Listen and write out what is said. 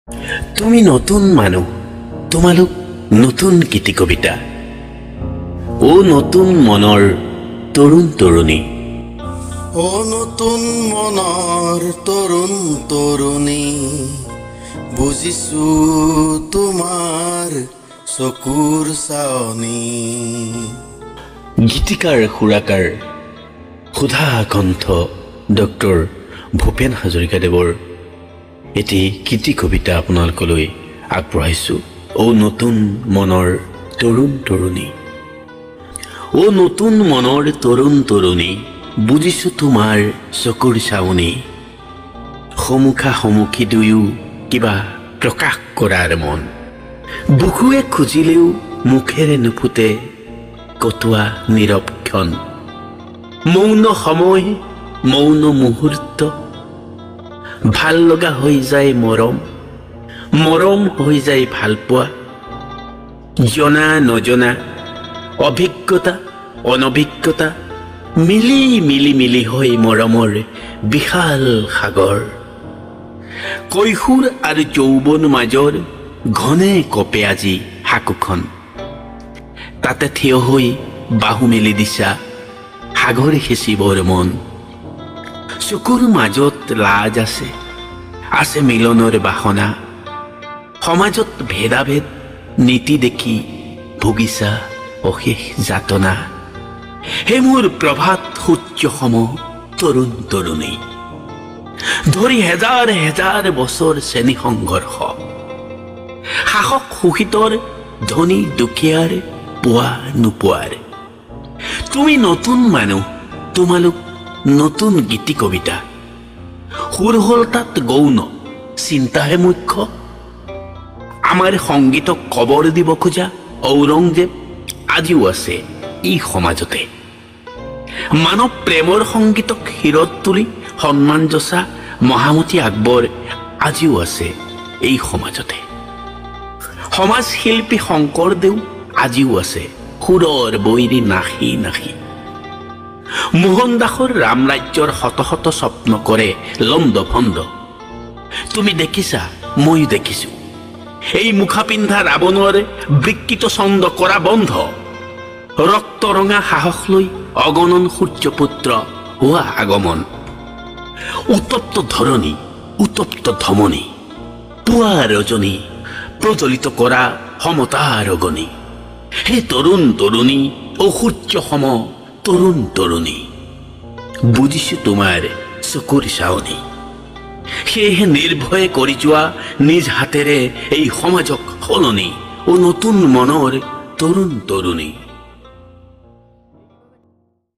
তুমি নতুন মানুহ, তোমালোক নতুন গীতি কবিতা। ও নতুন মনৰ তৰুণ তৰুণী, ও নতুন মনৰ তৰুণ তৰুণী, বুজিছো তোমাৰ চকুৰ চাৱনি। গীতিকাৰ সুৰাকাৰ সুধা কণ্ঠ ডক্টৰ ভূপেন হাজৰিকাদেৱৰ এটি গীতি কবিতা আপোনালোকলৈ আগবঢ়াইছোঁ। ও নতুন মনৰ তৰুণ তৰুণী, ও নতুন মনৰ তৰুণ তৰুণী, বুজিছো তোমাৰ চকুৰ চাৱনি। সন্মুখা সন্মুখী দুয়ো কিবা প্ৰকাশ কৰাৰ মন, বুকুৱে খুজিলেও মুখেৰে নুফুটে কটোৱা নীৰৱ ক্ষণ। মৌন সময়, মৌন মুহূৰ্ত, ভাল লগা হৈ যায় মৰম, মৰম হৈ যায় ভালপোৱা। জনা নজনা, অভিজ্ঞতা অনভিজ্ঞতা, মিলি মিলি মিলি হৈ মৰমৰ বিশাল সাগৰ। কৈশোৰ আৰু যৌৱন মাজৰ ঘনে কপে আজি সাকোখন, তাতে থিয় হৈ বাহু মেলি দিছা সাগৰ হেঁচিবৰ মন। চকুৰ মাজত লাজ আছে, আছে মিলনৰ বাসনা, সমাজত ভেদাভেদ নীতি দেখি ভুগিছা অশেষ যাতনা। হে মোৰ প্ৰভাত সূৰ্য সম তৰুণ তৰুণী, ধৰি হেজাৰ হেজাৰ বছৰ শ্ৰেণী সংঘৰ্ষ, শাসক শোষিতৰ ধনী দুখীয়াৰ পোৱা নোপোৱাৰ। তুমি নতুন মানুহ, তোমালোক নতুন গীতি কবিতা। সুৰ হ'ল তাত গৌণ, চিন্তাহে মুখ্য। আমাৰ সংগীতক কবৰ দিব খোজা ঔৰংজেব আজিও আছে এই সমাজতে। মানৱ প্ৰেমৰ সংগীতক শিৰত তুলি সন্মান যচা মহামতী আকবৰ আজিও আছে এই সমাজতে। সমাজ শিল্পী শংকৰদেউ আজিও আছে সুৰৰ বৈৰী নাখি নাখি। মোহন দাসৰ ৰামৰাজ্যৰ শত শত স্বপ্ন কৰে লণ্ড ভণ্ড। তুমি দেখিছা, ময়ো দেখিছো, এই মুখা পিন্ধা ৰাৱণৰ বিকৃত ছন্দ কৰা বন্ধ। ৰক্ত ৰঙা সাহস লৈ অগণন সূৰ্যপুত্ৰ হোৱা আগমন। উত্তপ্ত ধৰণী, উত্তপ্ত ধমনী, পুৱা ৰজনী প্ৰজ্বলিত কৰা সমতাৰ অগণি। হে তৰুণ তৰুণী, ও সূৰ্য সম তৰুণ তৰুণী, বুজিছো তোমাৰ চকুৰ চাৱনি। সেয়েহে নিৰ্ভয়ে কৰি যোৱা নিজ হাতেৰে এই সমাজক সলনি। ও নতুন মনৰ তৰুণ তৰুণী।